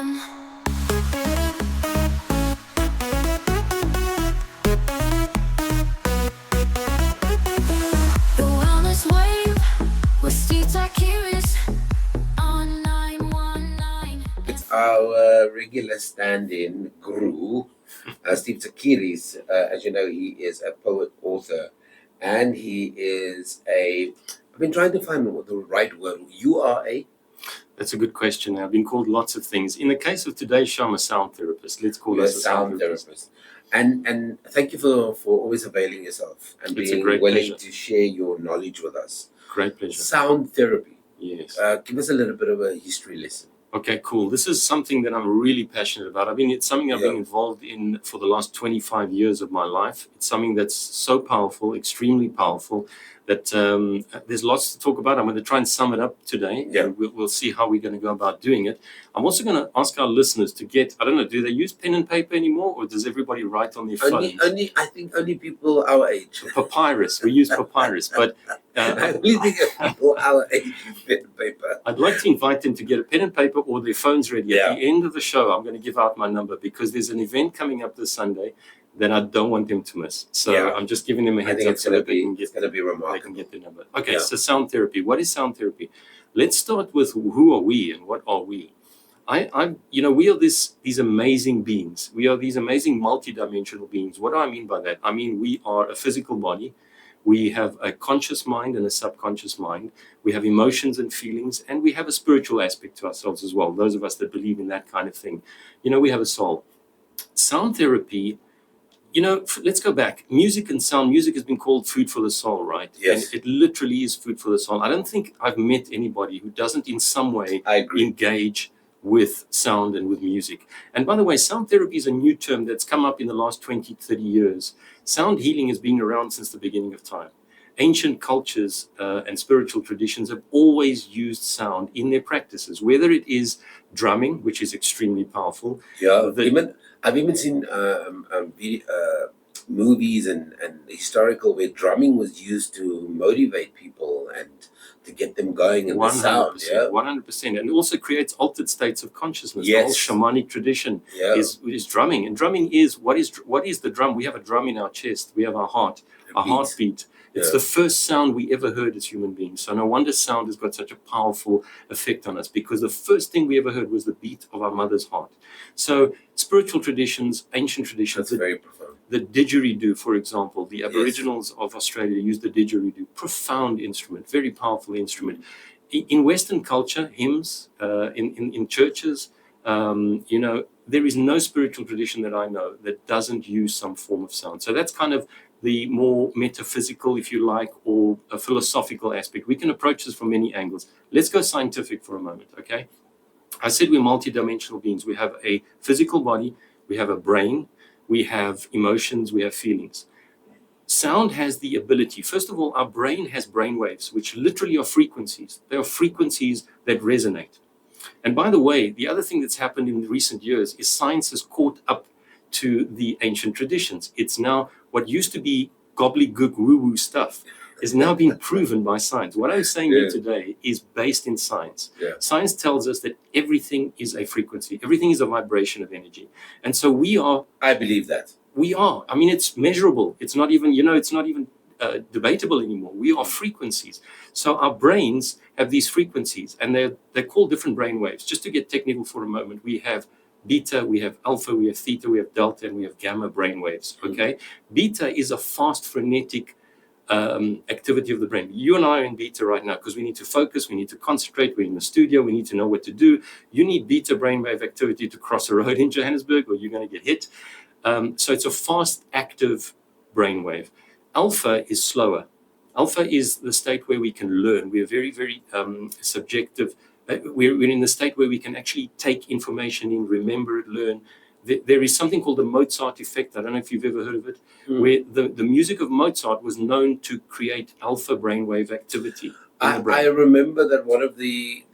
am. The wellness wave with Tsakiris on 919. It's our regular stand-in guru, Steve Tsakiris. As you know, he is a poet, author, and he is I've been trying to find the right word. You are a... That's a good question. I've been called lots of things. In the case of today's show, I'm a sound therapist. Let's call us a sound therapist. And thank you for always availing yourself and It's a being great willing pleasure. to share your knowledge with us. Great pleasure. Sound therapy. Yes. Give us a little bit of a history lesson. Okay, cool. This is something that I'm really passionate about. It's something I've been involved in for the last 25 years of my life. It's something that's so powerful, extrememely powerful, that there's lots to talk about. I'm going to try and sum it up today. Yeah. And we'll see how we're going to go about doing it. I'm also going to ask our listeners to get, I don't know, do they use pen and paper anymore, or does everybody write on their phones? I think only people our age. Papyrus. We use papyrus, but I really think of people our age use pen and paper. I'd like to invite them to get a pen and paper or their phones ready. Yeah. At the end of the show, I'm going to give out my number because there's an event coming up this Sunday that I don't want them to miss. So I'm just giving them a I heads think up it's so going that to be they remarkable. can get the number. Okay, Yeah. so sound therapy. What is sound therapy? Let's start with who are we and what are we? We are these amazing beings. We are these amazing multidimensional beings. What do I mean by that? I mean, we are a physical body. We have a conscious mind and a subconscious mind. We have emotions and feelings, and we have a spiritual aspect to ourselves as well. Those of us that believe in that kind of thing. We have a soul. Sound therapy, let's go back. Music and sound. Music has been called food for the soul, right? Yes. And it literally is food for the soul. I don't think I've met anybody who doesn't in some way I agree. engage with sound and with music. And by the way, sound therapy is a new term that's come up in the last 20, 30 years. Sound healing has been around since the beginning of time. Ancient cultures and spiritual traditions have always used sound in their practices, whether it is drumming, which is extremely powerful. Yeah, I've even seen movies and historical where drumming was used to motivate people and to get them going in the sound. 100%. And also creates altered states of consciousness. Yes. The whole shamanic tradition is drumming. And drumming is, what is the drum? We have a drum in our chest. We have our heart, our heartbeat. It's the first sound we ever heard as human beings. So no wonder sound has got such a powerful effect on us, because the first thing we ever heard was the beat of our mother's heart. So spiritual traditions, ancient traditions. That's very profound. The didgeridoo, for example, the Aboriginals of Australia used the didgeridoo. Profound instrument, very powerful instrument. In Western culture, hymns, in churches, there is no spiritual tradition that I know that doesn't use some form of sound. So that's kind of the more metaphysical, if you like, or a philosophical aspect. We can approach this from many angles. Let's go scientific for a moment, okay? I said we're multidimensional beings. We have a physical body, we have a brain, we have emotions, we have feelings. Sound has the ability, first of all, our brain has brain waves, which literally are frequencies. They are frequencies that resonate. And by the way, the other thing that's happened in recent years is science has caught up to the ancient traditions. It's now what used to be gobbledygook woo-woo stuff is now being proven by science. What I'm saying here today is based in science. Yeah. Science tells us that everything is a frequency. Everything is a vibration of energy. And so we are... I believe that. We are. I mean, it's measurable. It's not even, debatable anymore. We are frequencies. So our brains have these frequencies, and they're called different brain waves. Just to get technical for a moment, we have beta, we have alpha, we have theta, we have delta, and we have gamma brain waves, okay? Beta is a fast, frenetic activity of the brain. You and I are in beta right now because we need to focus, we need to concentrate, we're in the studio, we need to know what to do. You need beta brainwave activity to cross a road in Johannesburg, or you're going to get hit. So it's a fast, active brainwave. Alpha is slower. Alpha is the state where we can learn. We're very, very subjective. We're in the state where we can actually take information in, remember it, learn. There is something called the Mozart effect. I don't know if you've ever heard of it, where the music of Mozart was known to create alpha brainwave activity. I remember that one of the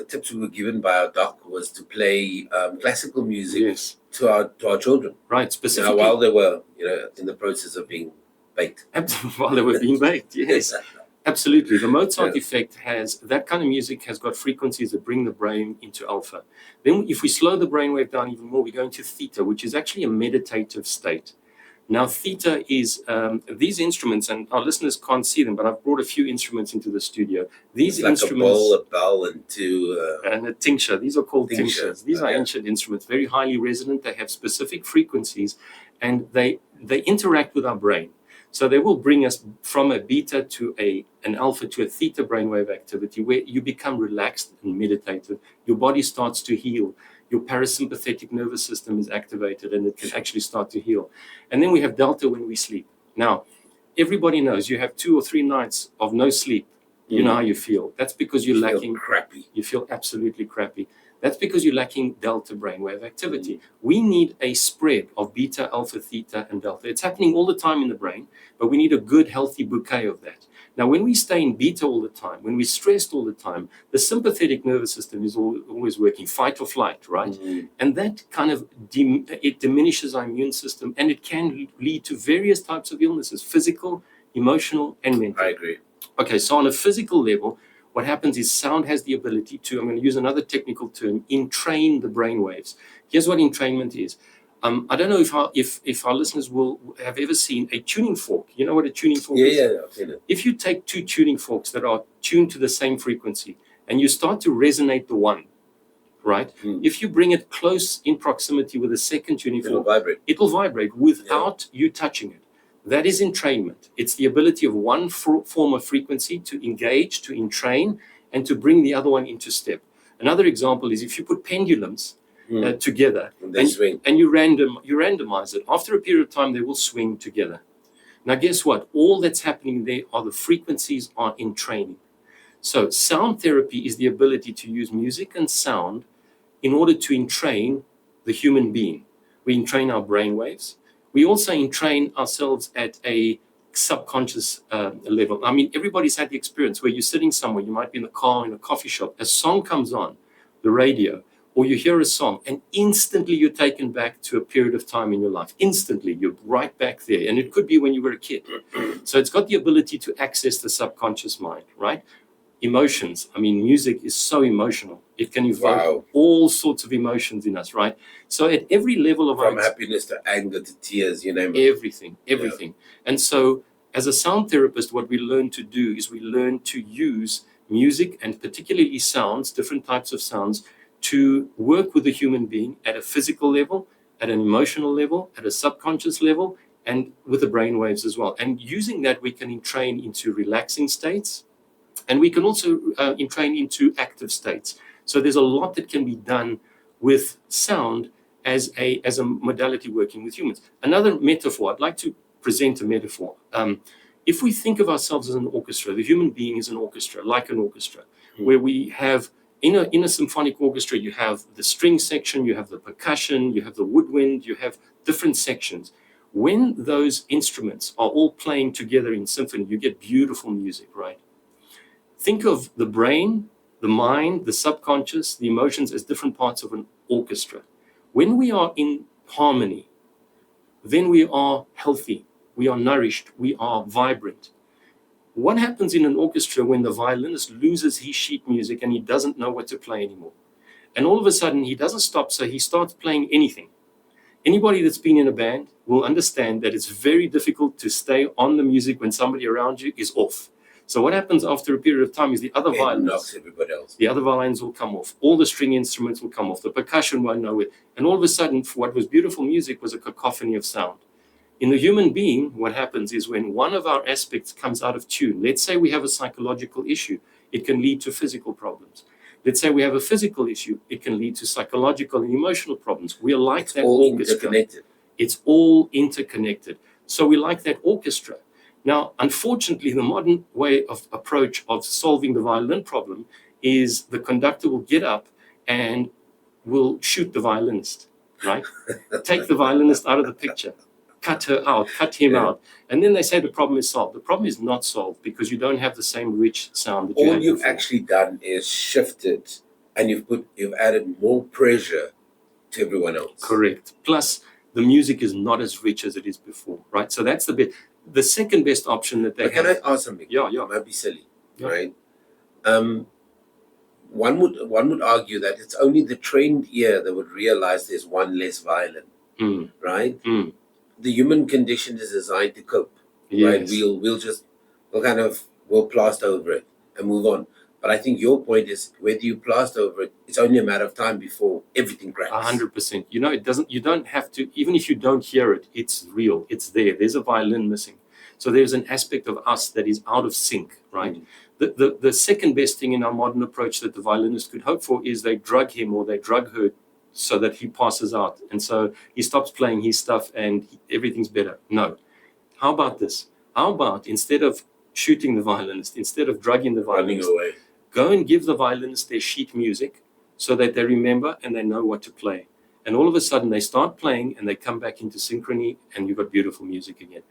tips we were given by our doc was to play classical music to our children. Right, specifically. While they were in the process of being baked. While they were being baked, yes. Absolutely. The Mozart Yeah. effect has, that kind of music has got frequencies that bring the brain into alpha. Then if we slow the brainwave down even more, we go into theta, which is actually a meditative state. Now, theta is, these instruments, and our listeners can't see them, but I've brought a few instruments into the studio. These It's like instruments, a bowl, a bell, and two. and a tincture. These are called Tincture. tinctures. These are Okay. ancient instruments, very highly resonant. They have specific frequencies, and they interact with our brain. So they will bring us from a beta to an alpha to a theta brainwave activity, where you become relaxed and meditative. Your body starts to heal. Your parasympathetic nervous system is activated, and it can actually start to heal. And then we have delta when we sleep. Now, everybody knows you have 2 or 3 nights of no sleep. You know how you feel. That's because you're You feel lacking. crappy. You feel absolutely crappy. That's because you're lacking delta brainwave activity. We need a spread of beta, alpha, theta, and delta. It's happening all the time in the brain, but we need a good, healthy bouquet of that. Now, when we stay in beta all the time, when we're stressed all the time, the sympathetic nervous system is always working, fight or flight, right? And that kind of, it diminishes our immune system, and it can lead to various types of illnesses, physical, emotional, and mental. I agree. Okay, so on a physical level, what happens is sound has the ability to, I'm going to use another technical term, entrain the brain waves. Here's what entrainment is. I don't know if our listeners will have ever seen a tuning fork. You know what a tuning fork is? Yeah, I've seen it. If you take 2 tuning forks that are tuned to the same frequency and you start to resonate the one, right? If you bring it close in proximity with a second tuning It'll fork, vibrate. it will vibrate without you touching it. That is entrainment. It's the ability of one form of frequency to engage, to entrain, and to bring the other one into step. Another example is if you put pendulums together And they swing. and you randomize it. After a period of time, they will swing together. Now, guess what? All that's happening there are the frequencies are entraining. So sound therapy is the ability to use music and sound in order to entrain the human being. We entrain our brain waves. We also entrain ourselves at a subconscious level. I mean, everybody's had the experience where you're sitting somewhere, you might be in the car, in a coffee shop, a song comes on the radio, or you hear a song, and instantly you're taken back to a period of time in your life. Instantly, you're right back there. And it could be when you were a kid. So it's got the ability to access the subconscious mind, right? Emotions. I mean, music is so emotional. It can evoke all sorts of emotions in us, right? So at every level of From happiness to anger to tears, you name it. everything. And so as a sound therapist, what we learn to do is we learn to use music, and particularly sounds, different types of sounds, to work with the human being at a physical level, at an emotional level, at a subconscious level, and with the brain waves as well. And using that, we can entrain into relaxing states, and we can also entrain into active states. So there's a lot that can be done with sound as a modality working with humans. Another metaphor, I'd like to present a metaphor. If we think of ourselves as an orchestra, the human being is an orchestra, like an orchestra, where we have, in a symphonic orchestra, you have the string section, you have the percussion, you have the woodwind, you have different sections. When those instruments are all playing together in symphony, you get beautiful music, right? Think of the brain, the mind, the subconscious, the emotions as different parts of an orchestra. When we are in harmony, then we are healthy, we are nourished, we are vibrant. What happens in an orchestra when the violinist loses his sheet music and he doesn't know what to play anymore? And all of a sudden he doesn't stop, so he starts playing anything. Anybody that's been in a band will understand that it's very difficult to stay on the music when somebody around you is off. So what happens after a period of time is the other violins, everybody else. the other violins will come off. All the string instruments will come off. The percussion won't know it. And all of a sudden, what was beautiful music was a cacophony of sound. In the human being, what happens is when one of our aspects comes out of tune, let's say we have a psychological issue, it can lead to physical problems. Let's say we have a physical issue, it can lead to psychological and emotional problems. We're like It's that all orchestra. interconnected. It's all interconnected. So we like that orchestra. Now, unfortunately, the modern way of approach of solving the violin problem is the conductor will get up and will shoot the violinist, right? Take the violinist out of the picture, cut her out, cut him out. And then they say the problem is solved. The problem is not solved because you don't have the same rich sound that you All had you've before. actually done is shifted, and you've added more pressure to everyone else. Correct. Plus, the music is not as rich as it is before, right? So that's the bit. The second best option that they But can have. I ask something? Yeah. It might be silly, Yeah. right? One would argue that it's only the trained ear that would realize there's one less violin, Mm. right? Mm. The human condition is designed to cope, right? Yes. We'll plaster over it and move on. But I think your point is whether you plaster over it, it's only a matter of time before everything cracks. 100%. You know, you don't have to, even if you don't hear it, it's real. It's there. There's a violin missing. So there's an aspect of us that is out of sync, right? Mm. The second best thing in our modern approach that the violinist could hope for is they drug him or they drug her so that he passes out. And so he stops playing his stuff and everything's better. No. How about this? How about instead of shooting the violinist, instead of drugging the Running violinist, away. go and give the violinist their sheet music so that they remember and they know what to play. And all of a sudden they start playing and they come back into synchrony and you've got beautiful music again.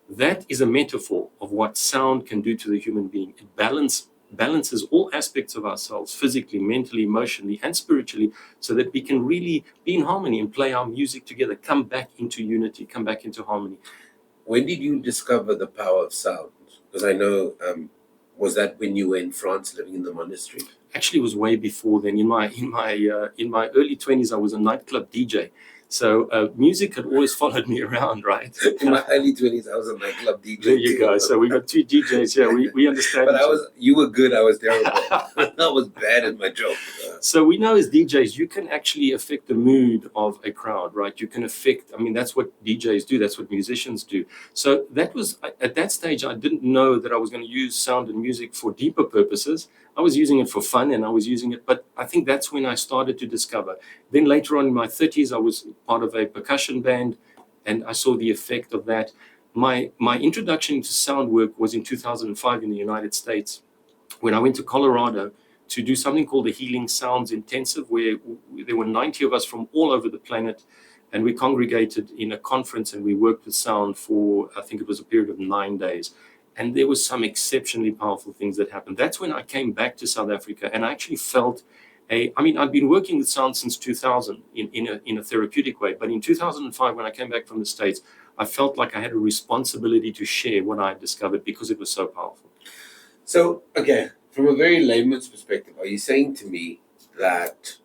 That is a metaphor of what sound can do to the human being. It balances all aspects of ourselves, physically, mentally, emotionally, and spiritually, so that we can really be in harmony and play our music together, come back into unity, come back into harmony. When did you discover the power of sound? Because I know, was that when you were in France living in the monastery? Actually, it was way before then. In my early 20s, I was a nightclub DJ. So music had always followed me around, right? In my early 20s, I was a nightclub DJ. There you go. So we got two DJs here. We understand. But you were good, I was terrible. I was bad at my job. So we know as DJs, you can actually affect the mood of a crowd, right? You can affect, I mean, that's what DJs do. That's what musicians do. So that was, at that stage, I didn't know that I was going to use sound and music for deeper purposes. I was using it for fun and I was using it, but I think that's when I started to discover. Then later on in my 30s, I was part of a percussion band and I saw the effect of that. My introduction to sound work was in 2005 in the United States, when I went to Colorado to do something called the Healing Sounds Intensive, where there were 90 of us from all over the planet, and we congregated in a conference and we worked with sound for, I think it was a period of 9 days. And there was some exceptionally powerful things that happened. That's when I came back to South Africa and I actually felt I'd been working with sound since 2000 in a therapeutic way, but in 2005, when I came back from the States, I felt like I had a responsibility to share what I had discovered because it was so powerful. So, okay, from a very layman's perspective, are you saying to me that,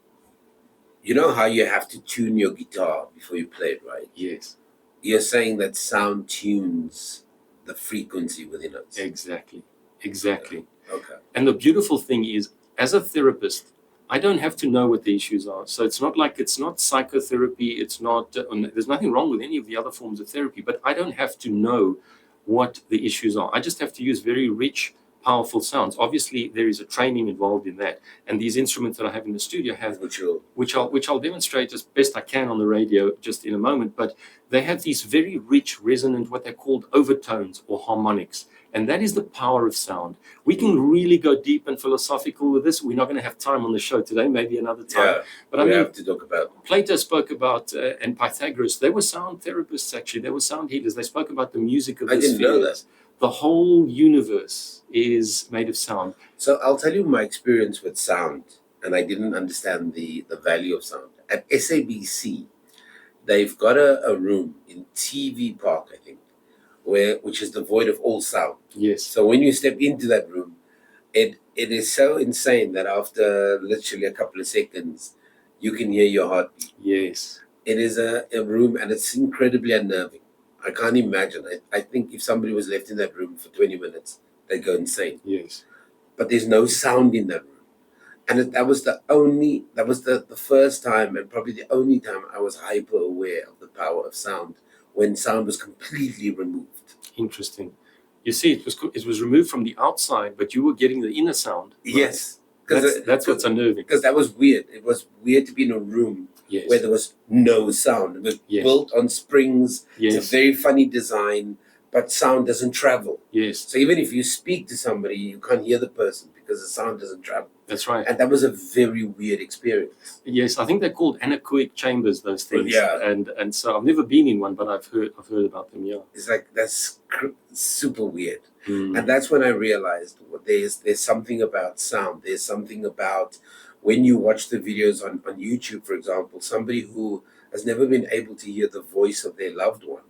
you know how you have to tune your guitar before you play it, right? Yes. You're saying that sound tunes the frequency within us. Exactly. Okay. And the beautiful thing is, as a therapist, I don't have to know what the issues are. So it's not psychotherapy. It's not, there's nothing wrong with any of the other forms of therapy, but I don't have to know what the issues are. I just have to use very rich, powerful sounds. Obviously, there is a training involved in that. And these instruments that I have in the studio have, which I'll demonstrate as best I can on the radio just in a moment, but they have these very rich, resonant, what they're called overtones or harmonics. And that is the power of sound. We can really go deep and philosophical with this. We're not going to have time on the show today, maybe another time. Yeah, but we have to talk about. Plato spoke about, and Pythagoras, they were sound therapists actually. They were sound healers. They spoke about the music of the spheres. I didn't know that. The whole universe is made of sound. So I'll tell you my experience with sound, and I didn't understand the value of sound. At SABC, they've got a room in TV Park, I think, which is devoid of all sound. Yes. So when you step into that room, it is so insane that after literally a couple of seconds, you can hear your heartbeat. Yes. It is a room, and it's incredibly unnerving. I can't imagine. I think if somebody was left in that room for 20 minutes, they'd go insane. Yes. But there's no sound in that room. And that was the first time, and probably the only time I was hyper aware of the power of sound, when sound was completely removed. Interesting. You see, it was removed from the outside, but you were getting the inner sound. Right? Yes. That's what's unnerving. Because that was weird. It was weird to be in a room where there was no sound. It was built on springs. Yes. It's a very funny design, but sound doesn't travel. Yes. So even if you speak to somebody, you can't hear the person because the sound doesn't travel. That's right. And that was a very weird experience. Yes, I think they're called anechoic chambers, those things. Yeah. And so I've never been in one, but I've heard about them, yeah. It's like, that's super weird. Mm. And that's when I realized there's something about sound. There's something about when you watch the videos on YouTube, for example, somebody who has never been able to hear the voice of their loved one.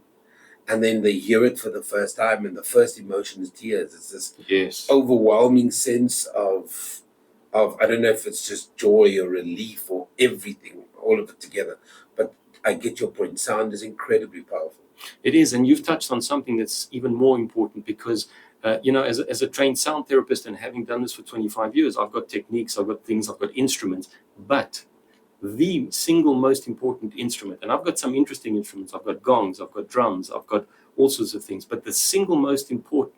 and then they hear it for the first time, and the first emotion is tears. It's this Yes. overwhelming sense of I don't know if it's just joy or relief or everything, all of it together. But I get your point. Sound is incredibly powerful. It is, and you've touched on something that's even more important because, as a trained sound therapist and having done this for 25 years, I've got techniques, I've got things, I've got instruments, but the single most important instrument, and I've got some interesting instruments, I've got gongs, I've got drums, I've got all sorts of things, but the single most important,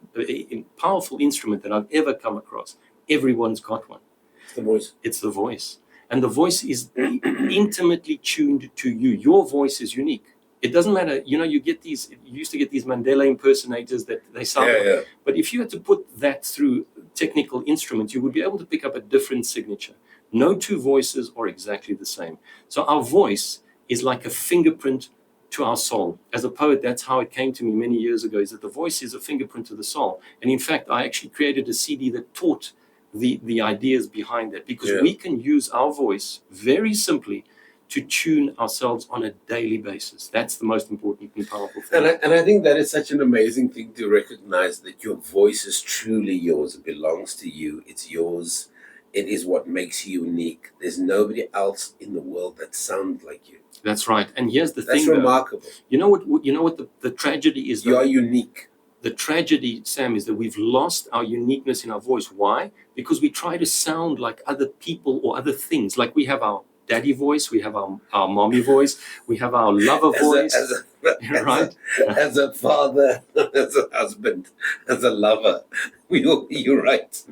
powerful instrument that I've ever come across, everyone's got one. It's the voice. It's the voice. And the voice is intimately tuned to you. Your voice is unique. It doesn't matter, you used to get these Mandela impersonators that they sound like, but if you had to put that through technical instruments, you would be able to pick up a different signature. No two voices are exactly the same. So our voice is like a fingerprint to our soul. As a poet, that's how it came to me many years ago, is that the voice is a fingerprint to the soul. And in fact, I actually created a CD that taught the ideas behind that, because we can use our voice very simply to tune ourselves on a daily basis. That's the most important and powerful thing. And I think that is such an amazing thing to recognize, that your voice is truly yours. It belongs to you. It's yours. It is what makes you unique. There's nobody else in the world that sounds like you. That's right. And here's the thing. That's remarkable. You know what the tragedy is? You are unique. The tragedy, Sam, is that we've lost our uniqueness in our voice. Why? Because we try to sound like other people or other things. Like we have our daddy voice, we have our mommy voice, we have our lover voice, right? As a father, as a husband, as a lover, you're right.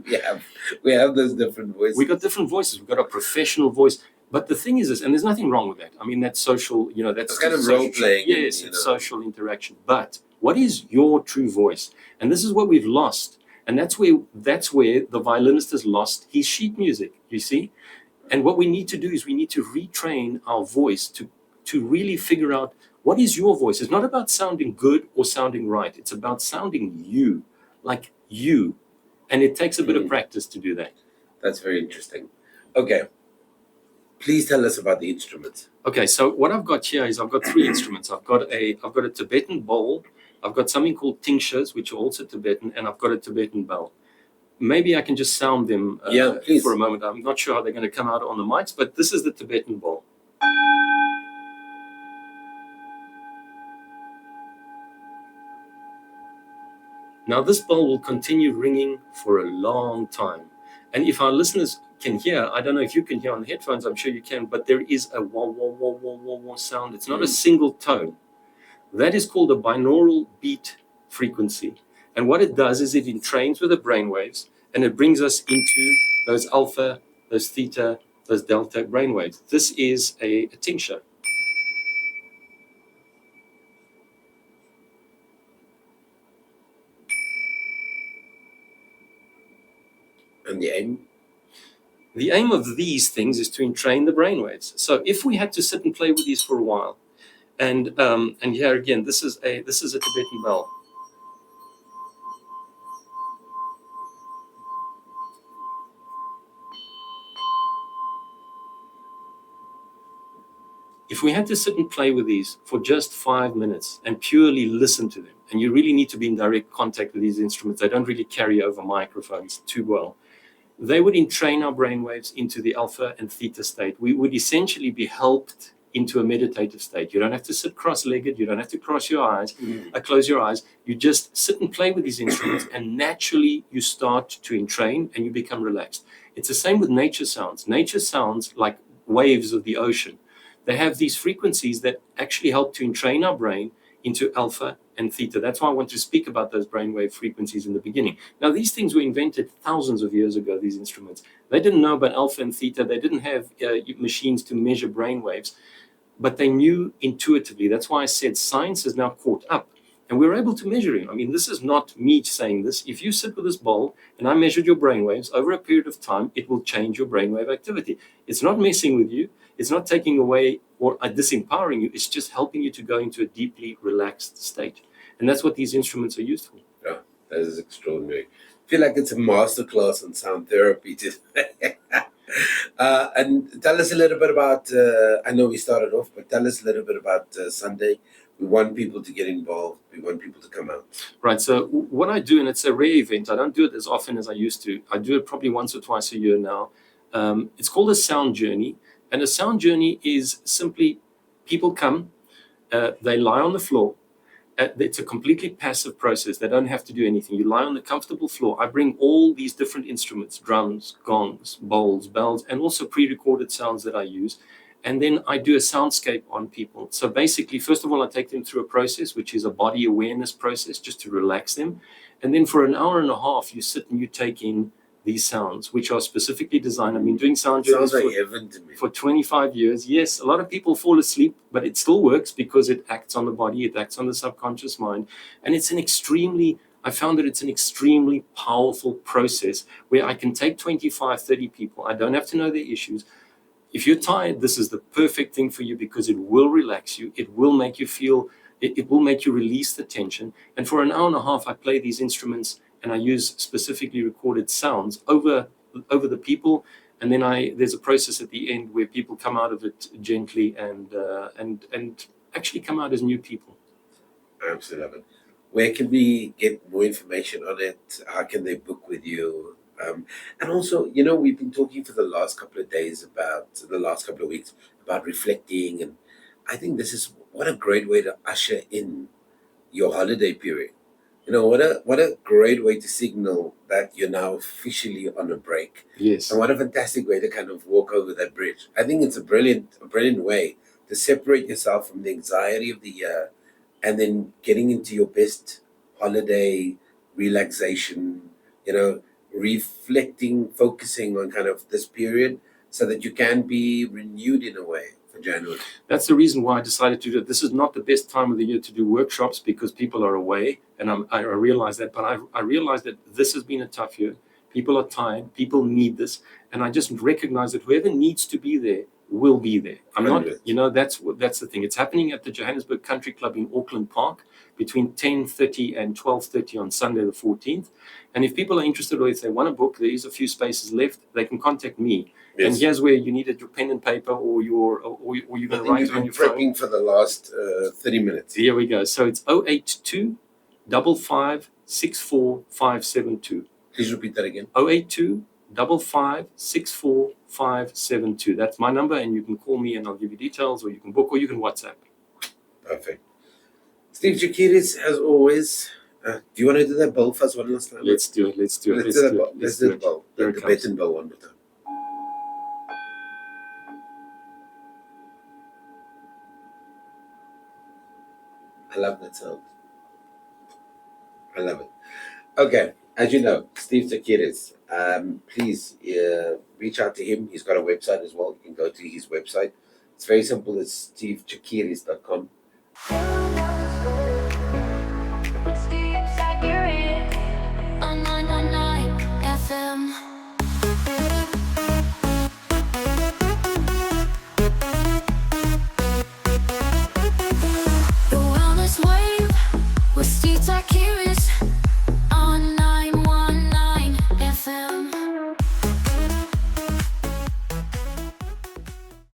We have those different voices. We got different voices. We've got a professional voice. But the thing is this, and there's nothing wrong with that. I mean, that's social, that's kind of role playing. Yes, it's social interaction. But what is your true voice? And this is what we've lost. And that's where the violinist has lost his sheet music, you see? And what we need to do is we need to retrain our voice to really figure out what is your voice. It's not about sounding good or sounding right. It's about sounding you, like you. And it takes a bit of practice to do that. That's very interesting. Okay. Please tell us about the instruments. Okay, so what I've got here is I've got three instruments. I've got a Tibetan bowl. I've got something called tinctures, which are also Tibetan, and I've got a Tibetan bell. Maybe I can just sound them for a moment. I'm not sure how they're going to come out on the mics, but this is the Tibetan bowl. Now this bowl will continue ringing for a long time. And if our listeners can hear, I don't know if you can hear on the headphones, I'm sure you can, but there is a wah, wah, wah, wah, wah, wah sound. It's not a single tone. That is called a binaural beat frequency. And what it does is it entrains with the brainwaves, and it brings us into those alpha, those theta, those delta brainwaves. This is a tincture. And the aim? The aim of these things is to entrain the brainwaves. So if we had to sit and play with these for a while, and here again, this is a Tibetan bell. If we had to sit and play with these for just 5 minutes and purely listen to them, and you really need to be in direct contact with these instruments, they don't really carry over microphones too well. They would entrain our brainwaves into the alpha and theta state. We would essentially be helped into a meditative state. You don't have to sit cross-legged. You don't have to close your eyes. You just sit and play with these instruments, and naturally you start to entrain and you become relaxed. It's the same with nature sounds. Nature sounds like waves of the ocean. They have these frequencies that actually help to entrain our brain into alpha and theta. That's why I want to speak about those brainwave frequencies in the beginning. Now, these things were invented thousands of years ago, these instruments. They didn't know about alpha and theta. They didn't have machines to measure brainwaves, but they knew intuitively. That's why I said science is now caught up, and we're able to measure it. I mean, this is not me saying this. If you sit with this bowl and I measured your brainwaves over a period of time, it will change your brainwave activity. It's not messing with you. It's not taking away or disempowering you. It's just helping you to go into a deeply relaxed state. And that's what these instruments are used for. Yeah, that is extraordinary. I feel like it's a masterclass on sound therapy today. And tell us a little bit about, I know we started off, but tell us a little bit about Sunday. We want people to get involved. We want people to come out. Right. So what I do, and it's a rare event, I don't do it as often as I used to. I do it probably once or twice a year now. It's called a sound journey. And a sound journey is simply people come, they lie on the floor. It's a completely passive process. They don't have to do anything. You lie on the comfortable floor. I bring all these different instruments, drums, gongs, bowls, bells, and also pre-recorded sounds that I use. And then I do a soundscape on people. So basically, first of all, I take them through a process, which is a body awareness process, just to relax them. And then for an hour and a half, you sit and you take in these sounds, which are specifically designed. I've been doing sound journeys Sounds like heaven to me. for 25 years. Yes, a lot of people fall asleep, but it still works because it acts on the body, it acts on the subconscious mind. And it's I found that it's an extremely powerful process where I can take 25, 30 people. I don't have to know their issues. If you're tired, this is the perfect thing for you because it will relax you. It will make you feel, it will make you release the tension. And for an hour and a half, I play these instruments and I use specifically recorded sounds over the people. And then there's a process at the end where people come out of it gently and actually come out as new people. Absolutely. Where can we get more information on it? How can they book with you? And also, we've been talking for the last couple of weeks about reflecting. And I think what a great way to usher in your holiday period. What a great way to signal that you're now officially on a break. Yes. And what a fantastic way to kind of walk over that bridge. I think it's a brilliant way to separate yourself from the anxiety of the year and then getting into your best holiday relaxation, reflecting, focusing on kind of this period so that you can be renewed in a way for January. That's the reason why I decided to do it. This is not the best time of the year to do workshops because people are away, and I realize that. But I realize that this has been a tough year. People are tired. People need this, and I just recognize that whoever needs to be there will be there. I'm not, that's the thing. It's happening at the Johannesburg Country Club in Auckland Park between 10:30 and 12:30 on Sunday the 14th. And if people are interested or if they want to book, there is a few spaces left. They can contact me. Yes. And here's where you needed your pen and paper or you're going to write it on your phone. Prepping for the last 30 minutes. Here we go. So it's 082 55 64 572. Please repeat that again. 082 55 64 572. That's my number, and you can call me and I'll give you details, or you can book, or you can WhatsApp. Perfect. Steve Tsakiris, as always. Do you want to do that bowl first one last time? Let's do it. Let's do the bowl. The Tibetan bowl one more time. I love that sound. I love it. Okay, as you know, Steve Tsakiris. Please reach out to him. He's got a website as well. You can go to his website. It's very simple. It's stevetsakiris.com. On 999 FM. The wellness wave with Tsakiris.